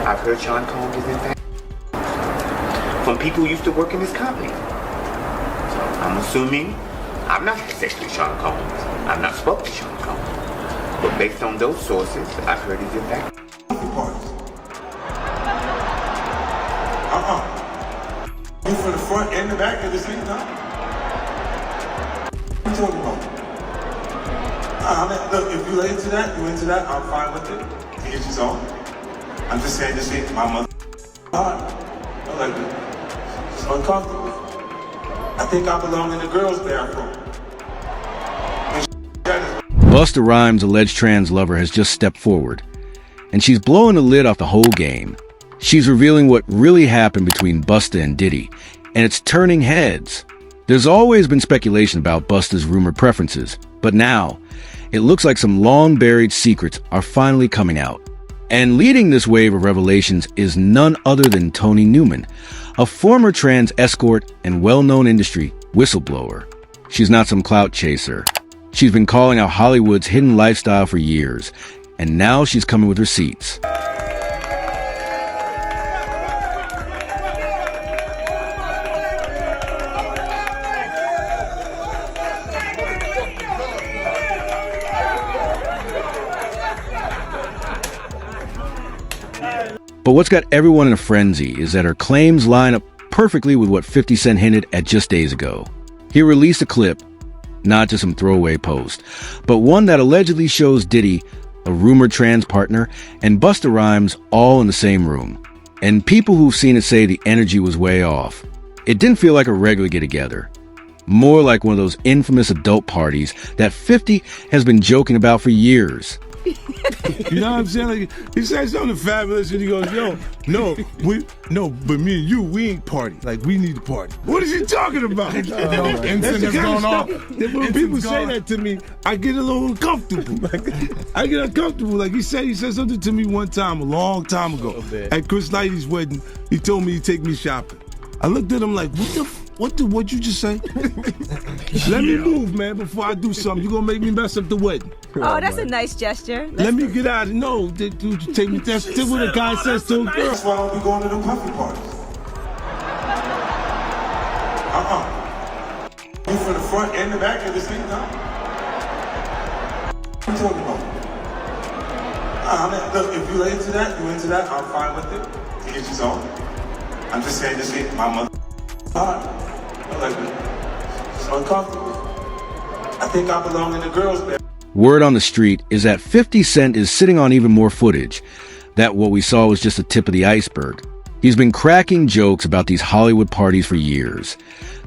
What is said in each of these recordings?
I've heard Sean Combs is in fact from people who used to work in his company. So I'm assuming I'm not sexually Sean Combs. I've not spoke to Sean Combs. But based on those sources, I've heard he's in fact You from the front and the back at the same time? What are you talking about? Look, if you into that, I'm fine with it. To get you on. I'm just saying this ain't my mother. Like, it's uncomfortable. I think I belong in the girls' bathroom. Busta Rhymes' alleged trans lover has just stepped forward, and she's blowing the lid off the whole game. She's revealing what really happened between Busta and Diddy, and it's turning heads. There's always been speculation about Busta's rumored preferences, but now, it looks like some long-buried secrets are finally coming out. And leading this wave of revelations is none other than Tony Newman, a former trans escort and well-known industry whistleblower. She's not some clout chaser. She's been calling out Hollywood's hidden lifestyle for years, and now she's coming with receipts. But what's got everyone in a frenzy is that her claims line up perfectly with what 50 Cent hinted at just days ago. He released a clip, not just some throwaway post, but one that allegedly shows Diddy, a rumored trans partner, and Busta Rhymes all in the same room. And people who've seen it say the energy was way off. It didn't feel like a regular get-together. More like one of those infamous adult parties that 50 has been joking about for years. You know what I'm saying? Like, he said something fabulous and he goes, but me and you, we ain't party. Like, we need to party. What is he talking about? That's the kind of stuff that when people say that to me, I get a little uncomfortable. I get uncomfortable. Like he said something to me one time, a long time ago. At Chris Lighty's wedding, he told me he'd take me shopping. I looked at him like, what'd you just say? Let me move, man, before I do something. You gonna make me mess up the wedding. Oh, that's a nice gesture. Let me get out of it. No, dude, take me. That's what a guy says to a girl. That's why I don't be going to the puppy parties. You from the front and the back at the same time? What are you talking about? Look, if you into that, I'm fine with it. To get you on. I'm just saying this ain't my mother. Like, it's uncomfortable. I think I belong in the girls' bathroom. Word on the street is that 50 Cent is sitting on even more footage, that what we saw was just the tip of the iceberg. He's been cracking jokes about these Hollywood parties for years,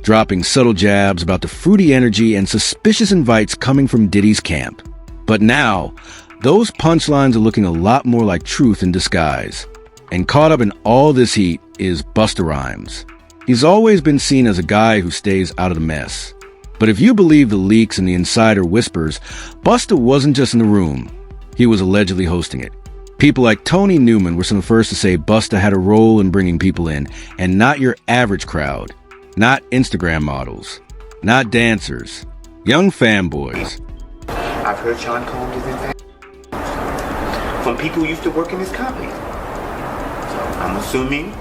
dropping subtle jabs about the fruity energy and suspicious invites coming from Diddy's camp. But now, those punchlines are looking a lot more like truth in disguise. And caught up in all this heat is Busta Rhymes. He's always been seen as a guy who stays out of the mess. But if you believe the leaks and the insider whispers, Busta wasn't just in the room. He was allegedly hosting it. People like Tony Newman were some of the first to say Busta had a role in bringing people in, and not your average crowd. Not Instagram models. Not dancers. Young fanboys. I've heard Sean Combs is in fact from people who used to work in his company. So I'm assuming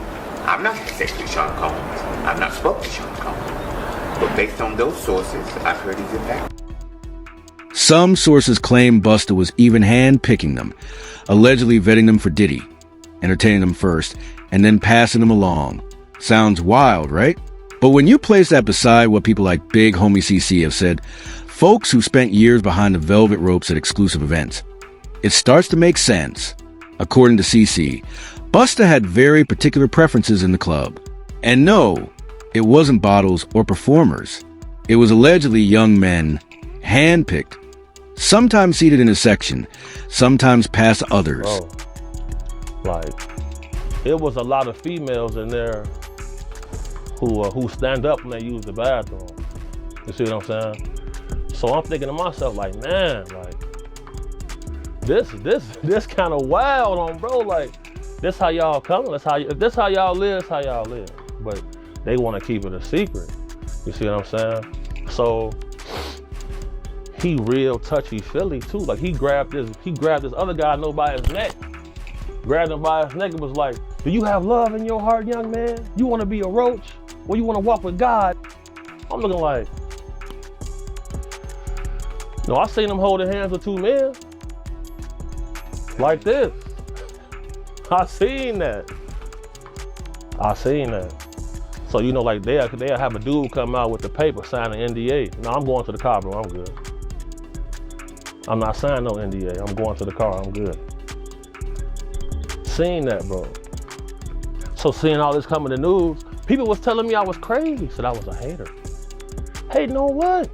I'm not sexually Sean Combs. I've not spoke to Sean Combs. But based on those sources, I've heard he's in fact. Some sources claim Busta was even hand-picking them, allegedly vetting them for Diddy, entertaining them first, and then passing them along. Sounds wild, right? But when you place that beside what people like Big Homie CC have said, folks who spent years behind the velvet ropes at exclusive events, it starts to make sense. According to CC, Busta had very particular preferences in the club. And no, it wasn't bottles or performers. It was allegedly young men, handpicked, sometimes seated in a section, sometimes past others. Bro, like, it was a lot of females in there who stand up when they use the bathroom. You see what I'm saying? So I'm thinking to myself, like, man, like, this kind of wild on, bro. Like, this how y'all coming? If this how y'all live, it's how y'all live. But they want to keep it a secret. You see what I'm saying? So he real touchy-feely too. Like he grabbed this other guy nobody has met. grabbed him by his neck and was like, do you have love in your heart, young man? You want to be a roach? Or you want to walk with God? I'm looking like, no, I seen him hold the hands of two men. Like this. I seen that. So, you know, like they'll have a dude come out with the paper, sign an NDA. No, I'm going to the car, bro, I'm good. I'm not signing no NDA. I'm going to the car, I'm good. Seen that, bro. So seeing all this come in the news, people was telling me I was crazy, said I was a hater. Hating on what?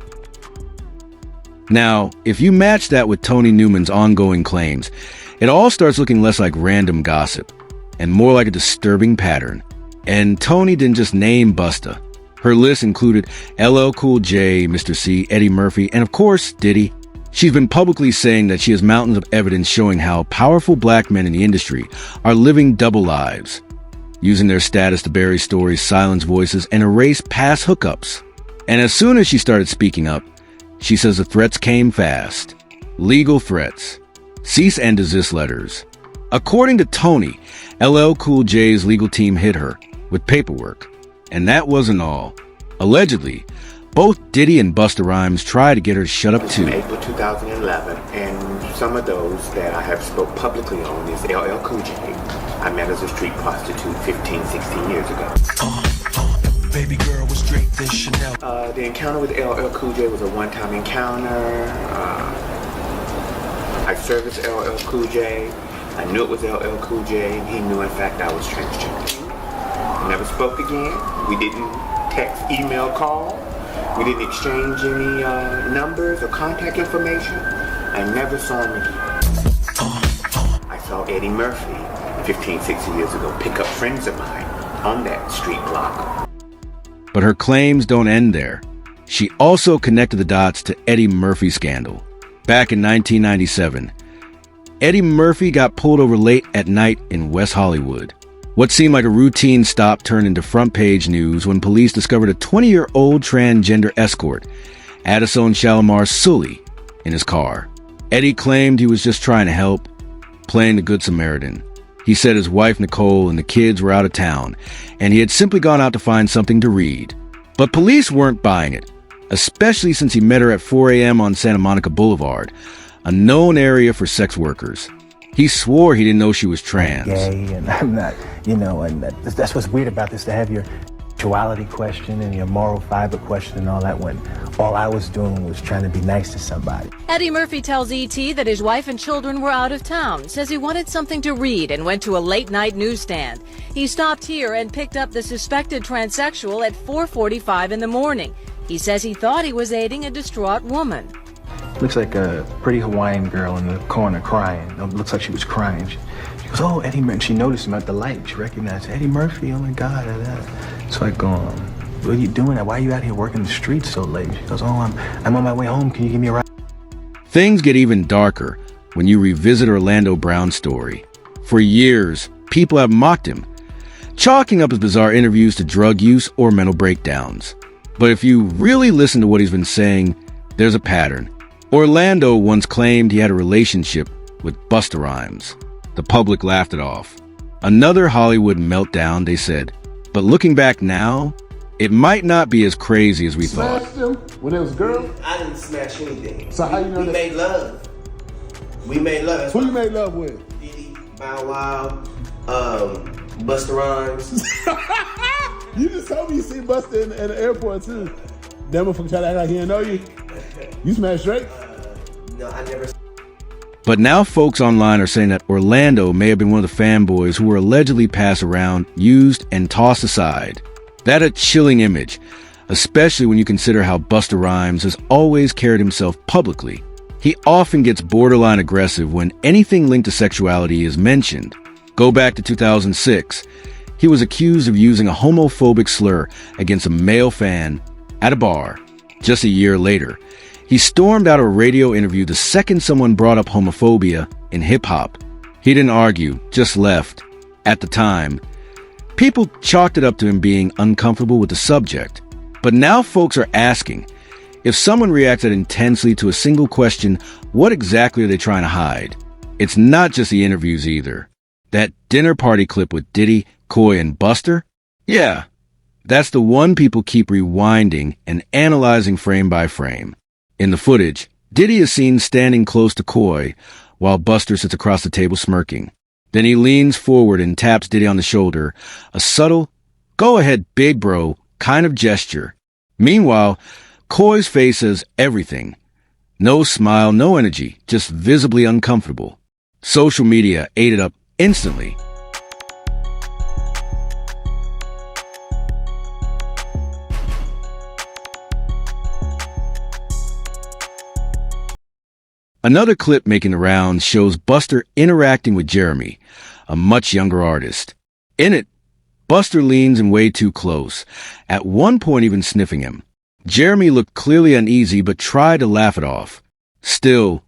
Now, if you match that with Tony Newman's ongoing claims, it all starts looking less like random gossip and more like a disturbing pattern. And Tony didn't just name Busta. Her list included LL Cool J, Mr. C, Eddie Murphy, and of course, Diddy. She's been publicly saying that she has mountains of evidence showing how powerful black men in the industry are living double lives, using their status to bury stories, silence voices, and erase past hookups. And as soon as she started speaking up, she says the threats came fast. Legal threats. Cease and desist letters. According to Tony, LL Cool J's legal team hit her with paperwork. And that wasn't all. Allegedly, both Diddy and Busta Rhymes tried to get her to shut up too. April 2011, and some of those that I have spoke publicly on is LL Cool J. I met as a street prostitute 15, 16 years ago. Baby girl was draped in Chanel. The encounter with LL Cool J was a one-time encounter. I serviced LL Cool J. I knew it was LL Cool J, and he knew, in fact, I was transgender. Never spoke again. We didn't text, email, call. We didn't exchange any numbers or contact information. I never saw him again. I saw Eddie Murphy 15, 16 years ago pick up friends of mine on that street block. But her claims don't end there. She also connected the dots to Eddie Murphy's scandal. Back in 1997, Eddie Murphy got pulled over late at night in West Hollywood. What seemed like a routine stop turned into front-page news when police discovered a 20-year-old transgender escort, Addison Shalimar Sully, in his car. Eddie claimed he was just trying to help, playing the Good Samaritan. He said his wife Nicole and the kids were out of town, and he had simply gone out to find something to read. But police weren't buying it, especially since he met her at 4 a.m. on Santa Monica Boulevard, a known area for sex workers. He swore he didn't know she was trans. Gay, and I'm not, and that's what's weird about this, to have your sexuality question and your moral fiber question and all that, when all I was doing was trying to be nice to somebody. Eddie Murphy tells E.T. that his wife and children were out of town, says he wanted something to read and went to a late-night newsstand. He stopped here and picked up the suspected transsexual at 4:45 in the morning. He says he thought he was aiding a distraught woman. Looks like a pretty Hawaiian girl in the corner crying. It looks like she was crying. She goes, oh, Eddie Murphy. She noticed him at the light. She recognized Eddie Murphy. Oh my God. So I go, what are you doing? Why are you out here working the streets so late? She goes, oh, I'm on my way home. Can you give me a ride? Things get even darker when you revisit Orlando Brown's story. For years, people have mocked him, chalking up his bizarre interviews to drug use or mental breakdowns. But if you really listen to what he's been saying, there's a pattern. Orlando once claimed he had a relationship with Busta Rhymes. The public laughed it off. Another Hollywood meltdown, they said. But looking back now, it might not be as crazy as we thought. Smashed him when it was a girl? I didn't smash anything. So how you know we that? made love. We made love. That's Who you made love with? Diddy, Bow Wow, Busta Rhymes. You just told me you see Busta in the airport too. That motherfucker try to act like he didn't know you. You smashed Drake? No, I never. But now folks online are saying that Orlando may have been one of the fanboys who were allegedly passed around, used, and tossed aside. That's a chilling image, especially when you consider how Busta Rhymes has always carried himself publicly. He often gets borderline aggressive when anything linked to sexuality is mentioned. Go back to 2006. He was accused of using a homophobic slur against a male fan at a bar. Just a year later, he stormed out of a radio interview the second someone brought up homophobia in hip-hop. He didn't argue, just left. At the time, people chalked it up to him being uncomfortable with the subject. But now folks are asking, if someone reacts that intensely to a single question, what exactly are they trying to hide? It's not just the interviews either. That dinner party clip with Diddy, Coy, and Buster? Yeah, that's the one people keep rewinding and analyzing frame by frame. In the footage, Diddy is seen standing close to Coy while Buster sits across the table smirking. Then he leans forward and taps Diddy on the shoulder, a subtle, go ahead big bro kind of gesture. Meanwhile, Coy's face says everything. No smile, no energy, just visibly uncomfortable. Social media ate it up instantly. Another clip making the rounds shows Buster interacting with Jeremy, a much younger artist. In it, Buster leans in way too close, at one point even sniffing him. Jeremy looked clearly uneasy but tried to laugh it off. Still,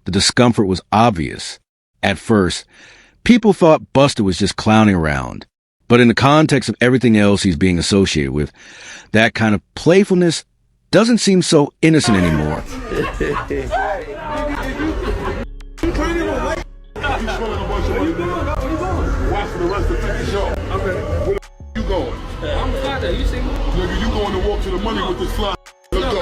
the discomfort was obvious. At first, people thought Buster was just clowning around. But in the context of everything else he's being associated with, that kind of playfulness doesn't seem so innocent anymore. You going? I'm fly there. You see me? Nigga, you going to walk to the money with this fly. Let's go.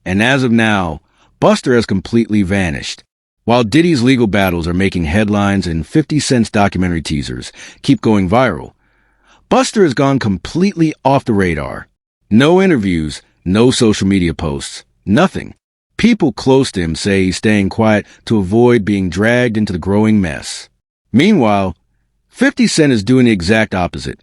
And as of now, Buster has completely vanished. While Diddy's legal battles are making headlines and 50 Cent's documentary teasers keep going viral, Buster has gone completely off the radar. No interviews, no social media posts, nothing. People close to him say he's staying quiet to avoid being dragged into the growing mess. Meanwhile, 50 Cent is doing the exact opposite,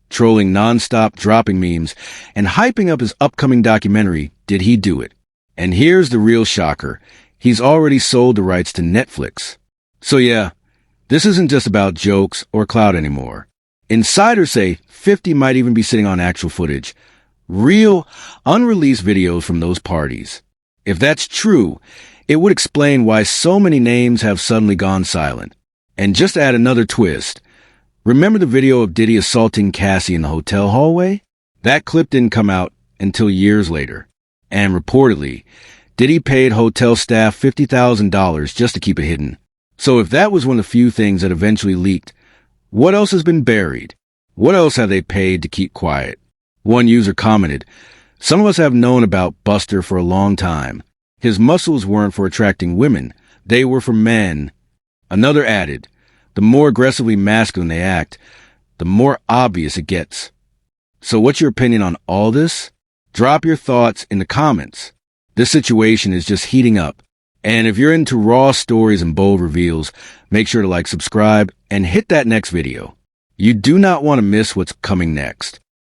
trolling nonstop, dropping memes, and hyping up his upcoming documentary, Did He Do It? And here's the real shocker. He's already sold the rights to Netflix. So yeah, this isn't just about jokes or clout anymore. Insiders say 50 might even be sitting on actual footage, real, unreleased videos from those parties. If that's true, it would explain why so many names have suddenly gone silent. And just to add another twist, remember the video of Diddy assaulting Cassie in the hotel hallway? That clip didn't come out until years later. And reportedly, Diddy paid hotel staff $50,000 just to keep it hidden. So if that was one of the few things that eventually leaked, what else has been buried? What else have they paid to keep quiet? One user commented, "Some of us have known about Buster for a long time. His muscles weren't for attracting women. They were for men." Another added, "The more aggressively masculine they act, the more obvious it gets." So what's your opinion on all this? Drop your thoughts in the comments. This situation is just heating up. And if you're into raw stories and bold reveals, make sure to like, subscribe, and hit that next video. You do not want to miss what's coming next.